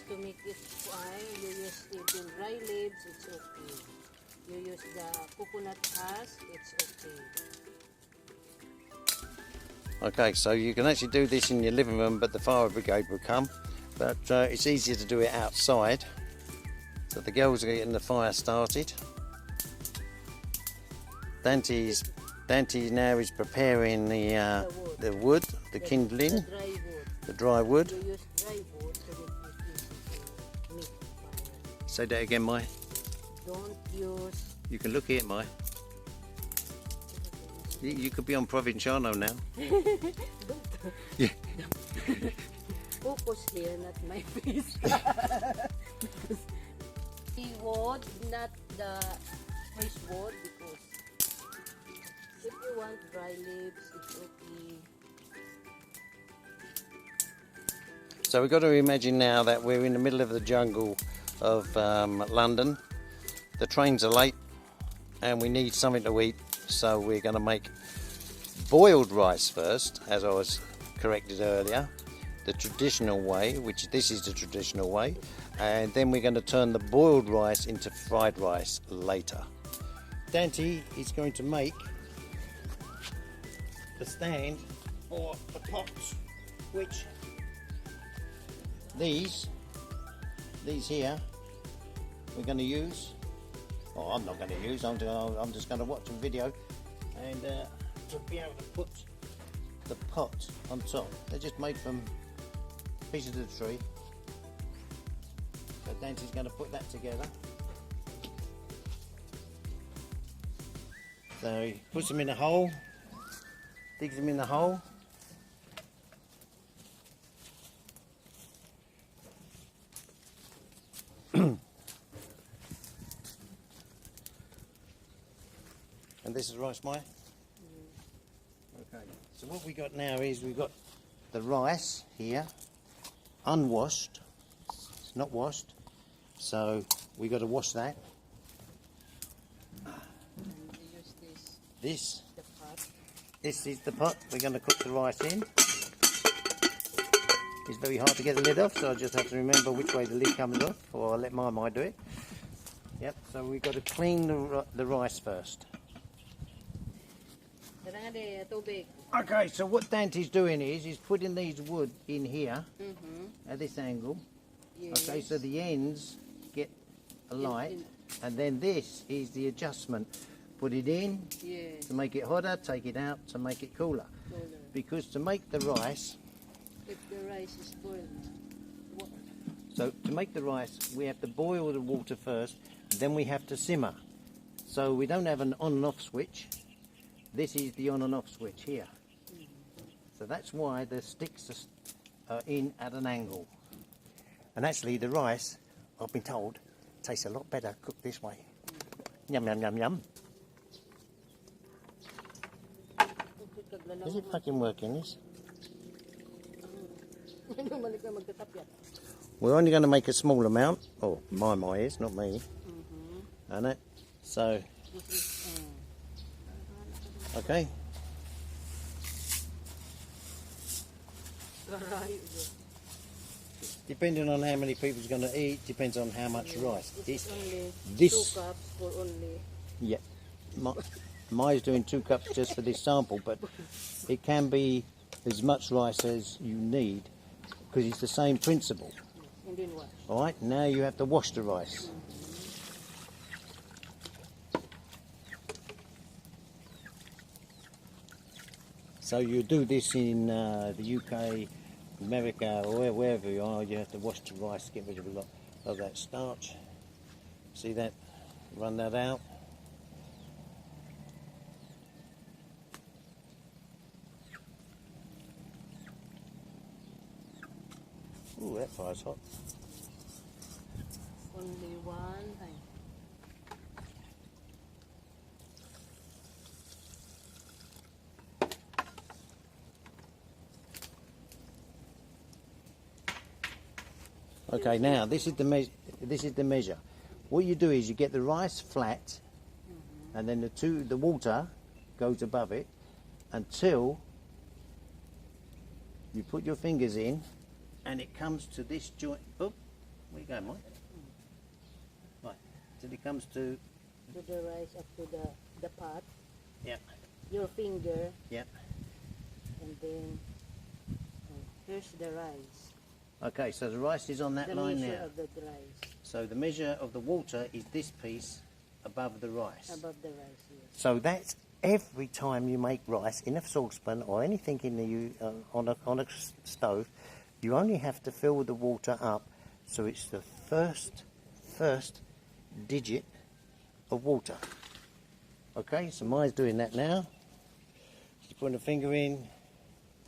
to make it fine, you use even dry leaves, it's okay. You use the coconut husk, it's okay. Okay, so you can actually do this in your living room, but the fire brigade will come. But it's easier to do it outside. So the girls are getting the fire started. Dante now is preparing the wood, the kindling, the dry wood. You use dry wood to make it easy to make fire. Say that again, Mai. Don't use... You can look here, Mai. You could be on Provinciano now. Yeah. Focus here, not my face. The wood, not the fresh wood, because if you want dry leaves, it's okay. So we've got to imagine now that we're in the middle of the jungle of London. The trains are late and we need something to eat, so we're going to make boiled rice first, as I was corrected earlier, the traditional way, which this is the traditional way, and then we're going to turn the boiled rice into fried rice later. Dante is going to make the stand for the pots, which these here we're going to use. Oh, I'm not going to use. I'm just going to watch a video and to be able to put the pot on top. They're just made from pieces of the tree. So Dante's going to put that together. So he puts them in a hole, digs them in the hole. And this is rice, Maya? Okay, so what we got now is we've got the rice here, unwashed, it's not washed, so we got to wash that. And you use This, the pot. this is the pot we're going to cook the rice in. It's very hard to get the lid off, so I just have to remember which way the lid comes off, or I'll let my do it. Yep, so we've got to clean the rice first. Okay, so what Dante's doing is he's putting these wood in here at this angle. Yes. Okay, so the ends get alight, and then this is the adjustment. Put it in to make it hotter, take it out to make it cooler. Because to make the rice, if the rice is boiled, so to make the rice we have to boil the water first, then we have to simmer. So we don't have an on and off switch. This is the on and off switch here. So that's why the sticks are in at an angle. And actually the rice, I've been told, tastes a lot better cooked this way. Yum, yum, yum, yum. Is it fucking working, this? We're only going to make a small amount. Oh, my is, not me. And it. So, okay. Depending on how many people's going to eat, depends on how much rice. This is only This 2 cups for only. Yeah, Mai's doing 2 cups just for this sample, but it can be as much rice as you need because it's the same principle. And then what? All right, now you have to wash the rice. So you do this in the UK, America, or wherever you are. You have to wash the rice, get rid of a lot of that starch. See that? Run that out. Ooh, that fire's hot. Only one time. Okay, now this is the measure. What you do is you get the rice flat, and then the water goes above it until you put your fingers in, and it comes to this joint. Oh, Where you going, Mike? Right, till it comes to... To the rice up to the pot. Yeah. Your finger. Yeah. And then here's the rice. Okay, so the rice is on that The line measure now. of the rice. So the measure of the water is this piece above the rice. Above the rice, yes. So that's every time you make rice in a saucepan or anything in the on a stove, you only have to fill the water up so it's the first digit of water. Okay, so Maya's doing that now. She's putting a finger in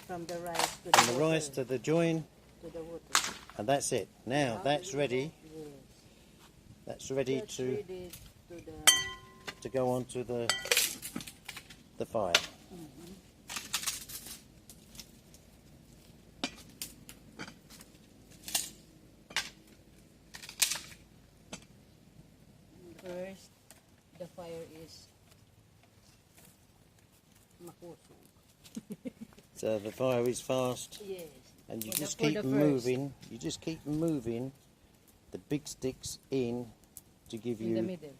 From the rice to from the the water. rice to the join, To the water. and that's it. Now that's ready. Yes. That's ready That's to ready to the... go onto the fire. First, the fire is makusog. So the fire is fast, Yes. and you For just the- for keep the moving. You just keep moving the big sticks in to give In the you middle.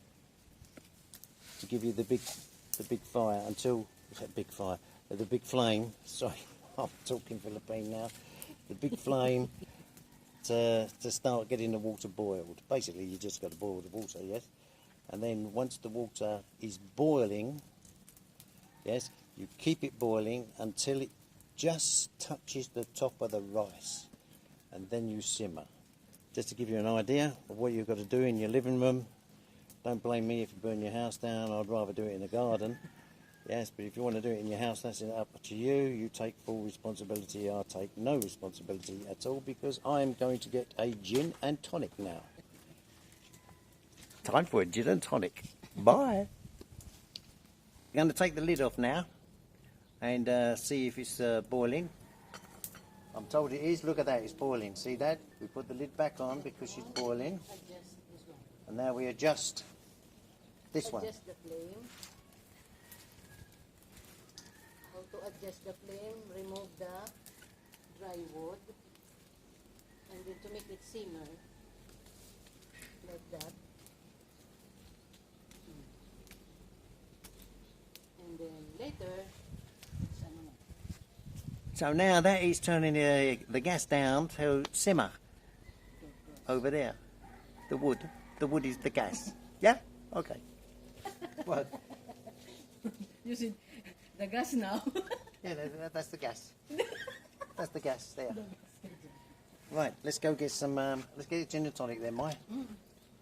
the big fire until that big fire, the big flame. Sorry, I'm talking Philippine now. The big flame to start getting the water boiled. Basically, you just got to boil the water, yes. And then once the water is boiling, yes, you keep it boiling until it just touches the top of the rice, and then you simmer. Just to give you an idea of what you've got to do in your living room. Don't blame me if you burn your house down. I'd rather do it in the garden. Yes, but if you want to do it in your house, that's up to you. You take full responsibility. I take no responsibility at all because I'm going to get a gin and tonic now. Time for a gin and tonic. Bye. I'm going to take the lid off now and see if it's boiling. I'm told it is. Look at that, it's boiling. See that? We put the lid back on because she's boiling. Adjust this one. And now we adjust this one. Adjust the flame. How to adjust the flame? Remove the dry wood. And then to make it simmer. Like that. And then later, it's ano na. So now that is turning the gas down to simmer over there. The wood is the gas. Yeah? Okay. Well, You see the gas now. yeah, that's the gas. That's the gas there. Right, let's go get some, let's get a gin and tonic then, Maya.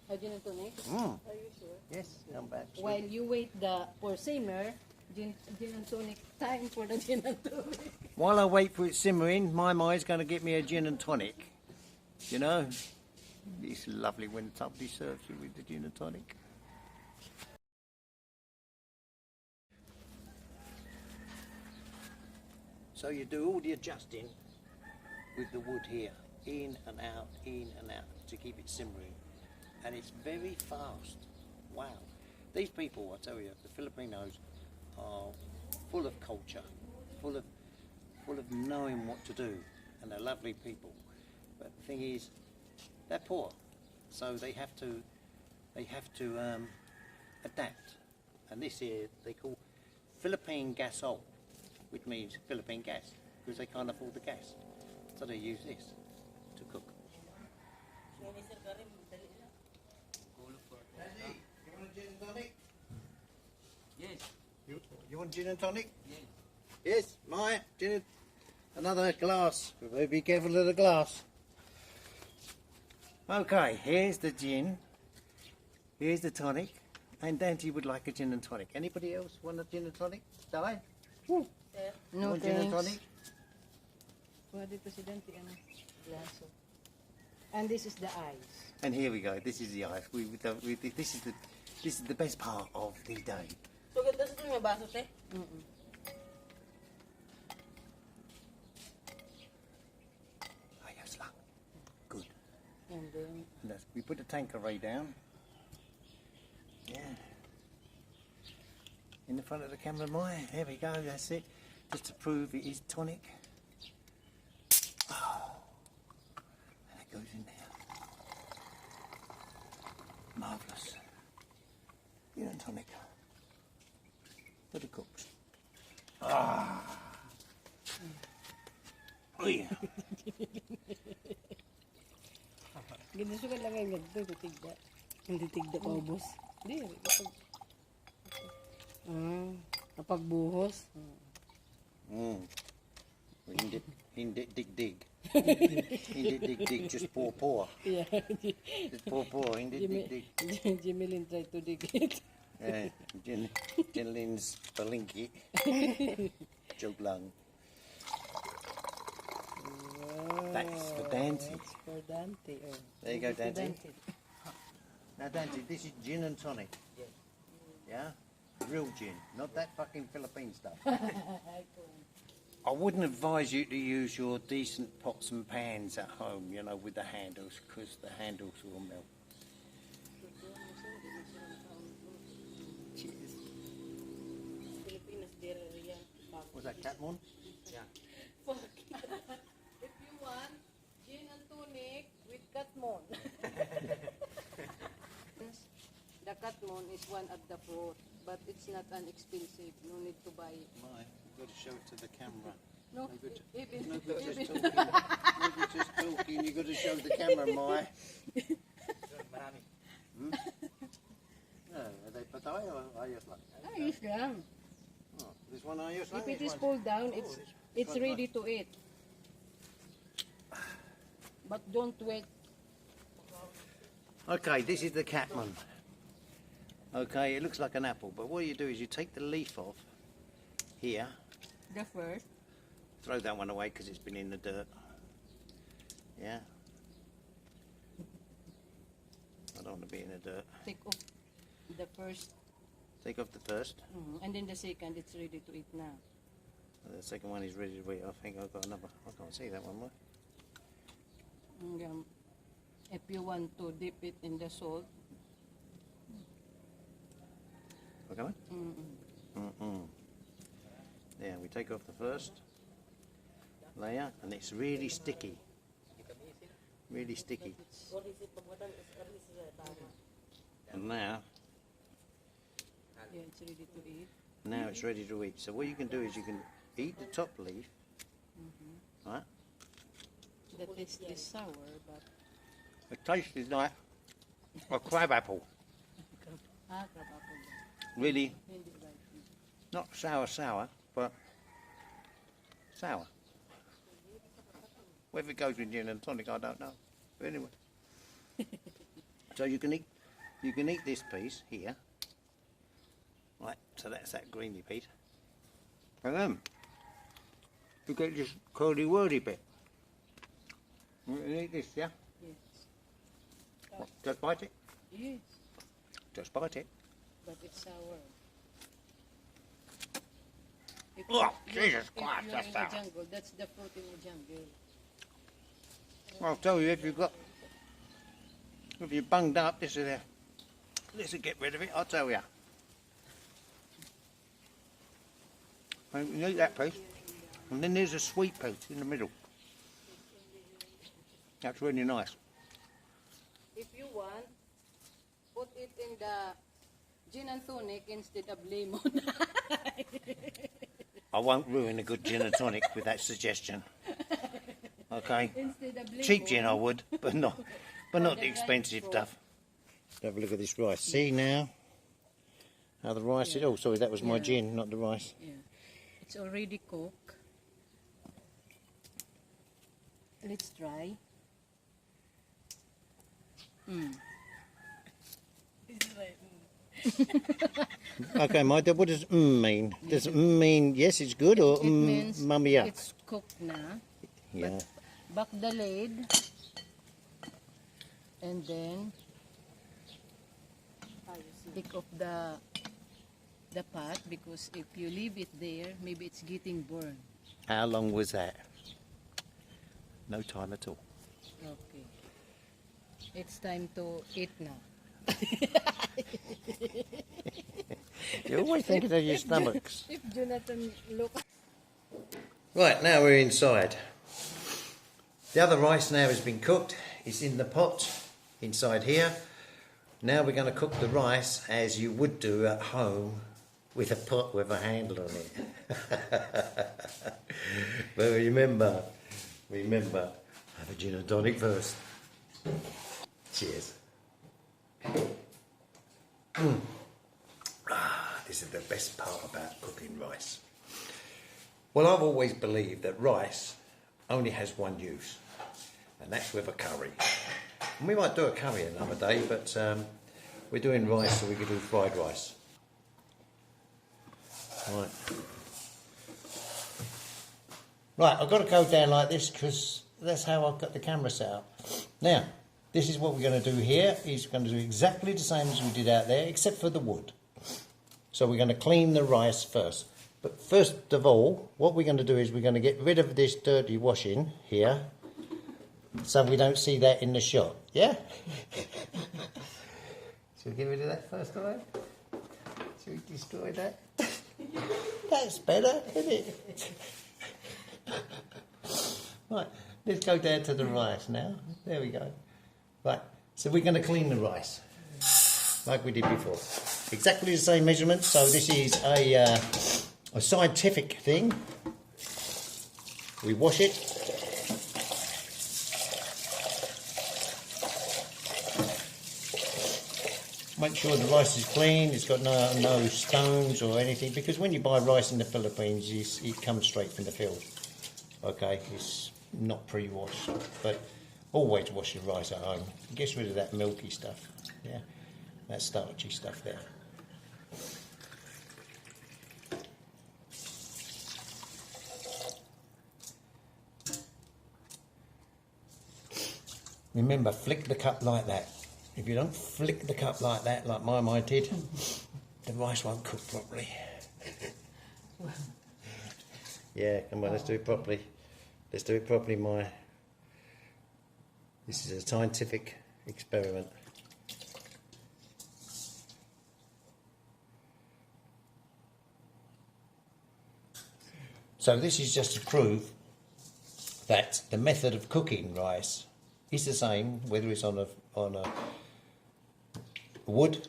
A gin and tonic? Mm. Are you sure? Yes, I'm back. While you wait for simmer, gin and tonic, time for the gin and tonic. While I wait for it simmering, my Maya's going to get me a gin and tonic. You know, it's lovely when somebody serves you with the gin and tonic. So you do all the adjusting with the wood here, in and out to keep it simmering, and it's very fast. Wow, these people, I tell you, the Filipinos are full of culture, full of knowing what to do, and they're lovely people. But the thing is, they're poor, so they have to adapt. And this here they call Philippine gasol, which means Philippine gas, because they can't afford the gas, so they use this to cook. Daddy, you want a gin and tonic? Yes. You want gin and tonic? Yes. Yes, Maya, gin and... Another glass. Be careful of the glass. Okay, here's the gin. Here's the tonic. And Dante would like a gin and tonic. Anybody else want a gin and tonic? Di? Woo. No Want gin and tonic? Pwede presidente ano glaso. And this is the ice. And here we go. This is the ice. This is the best part of the day. So, ganda sa ito yung baso, te? Oh, yes, look. Good. And then And we put the tanqueray down. Yeah. In the front of the camera, Maya. There we go. That's it. Just to prove it is tonic. Oh. And it goes in there. Marvellous. Gin and tonic. For the cooks. Ah. Oh yeah. Ginasugan lang yung ganito, titigda. Hindi tigda pa ubos. Hindi, kapag... kapag buhos. Hindi dig. Hindi dig, just pour. Yeah. Just pour, hindi dig. Jimelin tried to dig it. Yeah, Jenlin's palinki. Joke lang. That's for Dante. That's for Dante. Oh. There you go, For Dante. Now, Dante, this is gin and tonic. Yeah? Real gin, not that fucking Philippine stuff. I wouldn't advise you to use your decent pots and pans at home, you know, with the handles, because the handles will melt. Cheers. Was that Catmon? Yeah. Fuck. If you want gin and tonic with catmon. The catmon is one of the fruit, but it's not an expensive. No need to buy it. Mine, you've got to show it to the camera. No, even No good just talking. No good just talking. You've got to show the camera, Mai. Marami. No, are they patay or ayos lang? ayos lang. Oh, this one ayos lang? If it This is one- pulled down, it's one ready to eat. But don't wait. Okay, this is the Catmon. Okay, it looks like an apple, but what you do is you take the leaf off here, The first. throw that one away because it's been in the dirt. Yeah. I don't want to be in the dirt. Take off the first, Take off the first. and then the second, it's ready to eat now. The second one is ready to eat. I think I've got another. I can't see that one. What? And, if you want to dip it in the salt, Okay. Yeah, we take off the first layer, and it's really sticky. Really sticky. And now yeah, it's ready to eat. it's ready to eat. So what you can do is you can eat the top leaf, right? The taste is sour, but The taste is like a crab apple. crab apple. Really, Hindi like it. not sour, but sour. Whether it goes with gin and tonic, I don't know. But anyway, so you can eat this piece here, right? So that's that greeny piece, and then you get this curly wordy bit. You can eat this, yeah? Yes. What, just bite it. Yes, Just bite it. but it's sour. If Oh, you- Jesus if Christ, you're that's in sour. the jungle, that's the fruit in the jungle. I'll tell you, if you're bunged up, this will get rid of it. I'll tell you. And you eat that piece, and then there's a sweet piece in the middle. That's really nice. If you want, put it in the gin and tonic instead of lemon. I won't ruin a good gin and tonic with that suggestion. Okay, Instead of lemon. cheap gin I would, but not the expensive stuff. Have a look at this rice. See now how the rice is. Oh, sorry, that was my Yeah. gin, not the rice. Yeah. It's already cooked. Let's try. Okay, my dad, what does mean? Does mean yes, it's good, or It means mummy up? it's cooked na. Yeah. Back the lid. And then take off the pot, because if you leave it there, maybe it's getting burned. How long was that? No time at all. Okay. It's time to eat now. You're always thinking of your stomachs. If Jonathan look. Right, now we're inside. The other rice now has been cooked. It's in the pot inside here. Now we're going to cook the rice as you would do at home with a pot with a handle on it. But remember, have a gin and tonic first. Cheers. This is the best part about cooking rice. Well, I've always believed that rice only has one use, and that's with a curry. And we might do a curry another day, but we're doing rice, so we could do fried rice. Right, I've got to go down like this because that's how I've got the camera set up. Now, this is what we're going to do here. We're going to do exactly the same as we did out there, except for the wood. So we're going to clean the rice first. But first of all, what we're going to do is we're going to get rid of this dirty washing here, so we don't see that in the shot. Yeah? Shall we get rid of that first of all? Shall we destroy that? That's better, isn't it? Right, let's go down to the rice now. There we go. Right, so we're going to clean the rice like we did before. Exactly the same measurement. So this is a scientific thing. We wash it. Make sure the rice is clean, it's got no stones or anything, because when you buy rice in the Philippines, it comes straight from the field. Okay, it's not pre-washed, but always wash your rice at home. It gets rid of that milky stuff, yeah, that starchy stuff there. Remember, flick the cup like that. If you don't flick the cup like that, like my mate did, the rice won't cook properly. Yeah, come on, let's do it properly. Let's do it properly, Maya. This is a scientific experiment. So this is just to prove that the method of cooking rice is the same, whether it's on a wood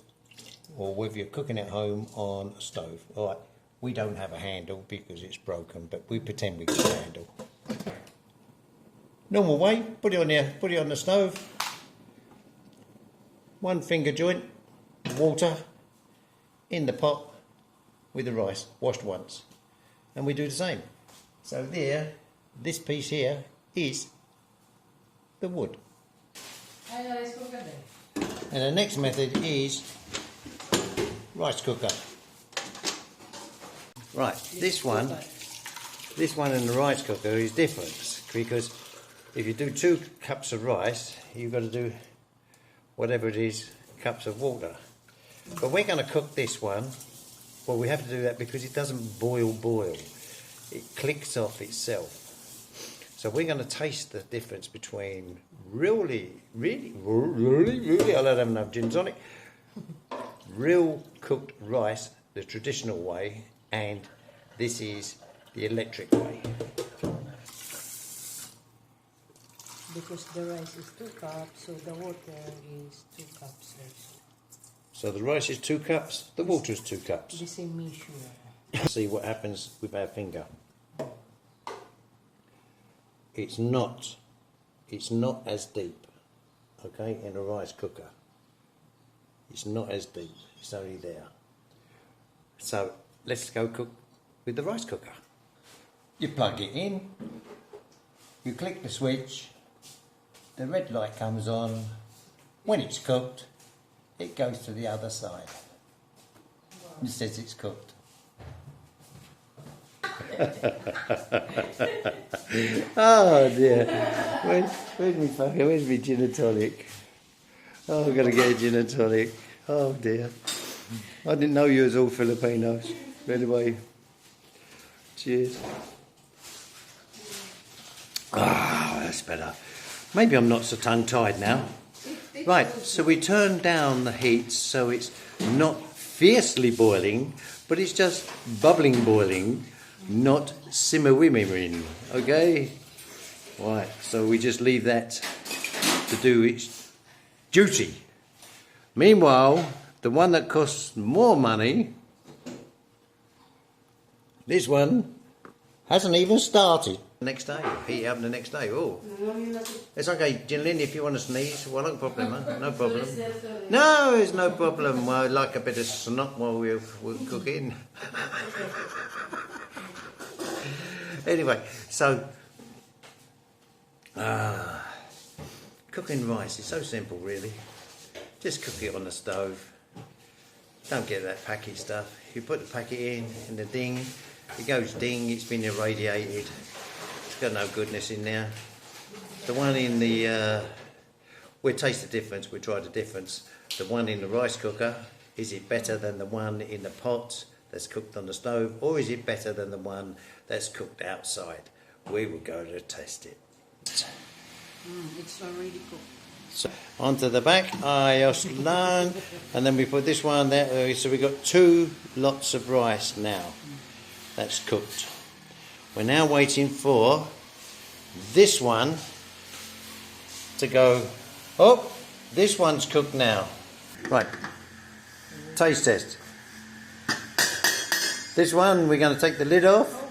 or whether you're cooking at home on a stove. All right, we don't have a handle because it's broken, but we pretend we got a handle. Normal way, put it on the stove. 1 finger joint, water in the pot with the rice, washed once. And we do the same. So there, this piece here is the wood. And the next method is rice cooker. Right, this one in the rice cooker is different, because if you do 2 cups of rice, you've got to do whatever it is, cups of water. But we're going to cook this one. Well, we have to do that because it doesn't boil. It clicks off itself. So we're going to taste the difference between really, I don't have enough gin and tonic, real cooked rice, the traditional way, and this is the electric way. Because the rice is 2 cups, so the water is 2 cups also. So the rice is 2 cups, the water is 2 cups. The same measure. See what happens with our finger. It's not as deep, okay, in a rice cooker. It's not as deep, it's only there. So let's go cook with the rice cooker. You plug it in, you click the switch, the red light comes on. When it's cooked, it goes to the other side. It says it's cooked. Oh dear. Where's my gin and tonic? Oh, I've got to get a gin and tonic. Oh dear. I didn't know you was all Filipinos. Anyway, cheers. Ah, that's better. Maybe I'm not so tongue-tied now. Right, so we turn down the heat so it's not fiercely boiling, but it's just bubbling boiling, not simmer-wimmering, okay? Right, so we just leave that to do its duty. Meanwhile, the one that costs more money, this one hasn't even started. Next day, heat up the next day. Oh, it's okay, Jinlin. If you want to sneeze, well, no problem, huh? No problem. No, it's no problem. I like a bit of snot while we're cooking. Anyway, so cooking rice is so simple, really. Just cook it on the stove. Don't get that packet stuff. You put the packet in the ding. It goes ding. It's been irradiated. It's got no goodness in there. The one in the we'll taste the difference. We'll try the difference. The one in the rice cooker, is it better than the one in the pot that's cooked on the stove, or is it better than the one that's cooked outside? We will go to test it. It's already cooked. So onto the back, and then we put this one there. So we've got 2 lots of rice now. That's cooked. We're now waiting for this one to go. Oh, this one's cooked now. Right. Taste test. This one, we're going to take the lid off.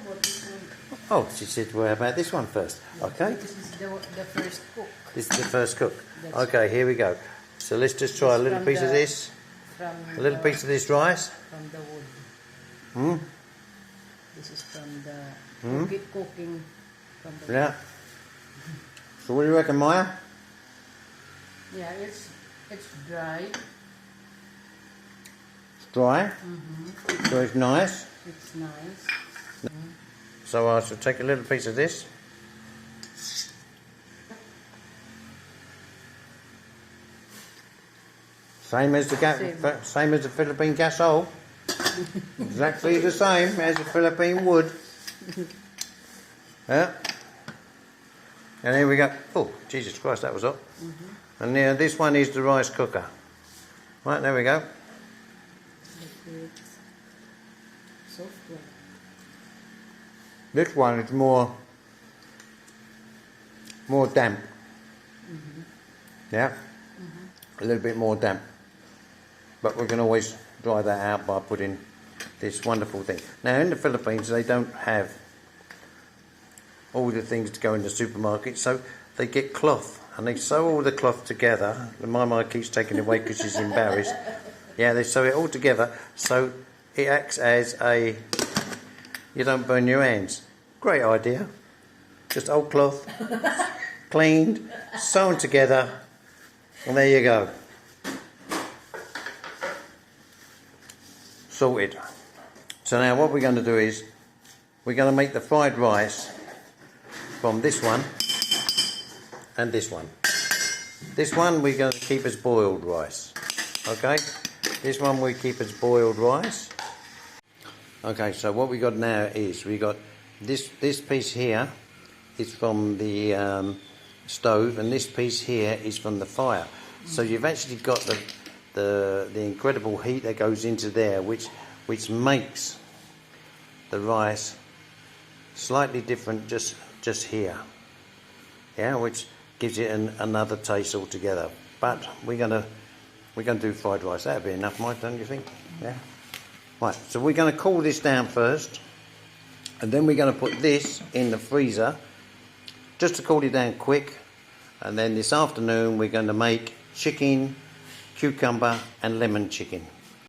Oh, she said, well, how about this one first? Okay. This is the first cook. This is the first cook. Okay, here we go. So let's just try a little piece of this. A little piece of this rice. From the wood. This is from the cooking. From the Yeah. So what do you reckon, Maya? Yeah, it's dry. It's dry. So it's nice. It's nice. So I shall take a little piece of this. Same as the Philippine gasol. Exactly the same as the Philippine wood. Yeah. And here we go. Oh, Jesus Christ, that was hot. And now this one is the rice cooker. Right, there we go. Soft one. This one is more damp. Yeah. A little bit more damp. But we can always dry that out by putting this wonderful thing. Now in the Philippines they don't have all the things to go in the supermarket, so they get cloth and they sew all the cloth together. My mum keeps taking it away because she's embarrassed. Yeah, they sew it all together so it acts as a, you don't burn your hands. Great idea. Just old cloth, cleaned, sewn together, and there you go. Sorted. So now what we're going to do is we're going to make the fried rice from this one and this one. This one we're going to keep as boiled rice. Okay? This one we keep as boiled rice. Okay, so what we got now is we got this piece here is from the stove, and this piece here is from the fire. So you've actually got the incredible heat that goes into there, which makes the rice slightly different just here. Yeah, which gives it another taste altogether. But we're gonna do fried rice. That'll be enough, Mike, don't you think? Yeah. Right. So we're gonna cool this down first, and then we're gonna put this in the freezer just to cool it down quick. And then this afternoon we're going to make chicken, cucumber and lemon chicken.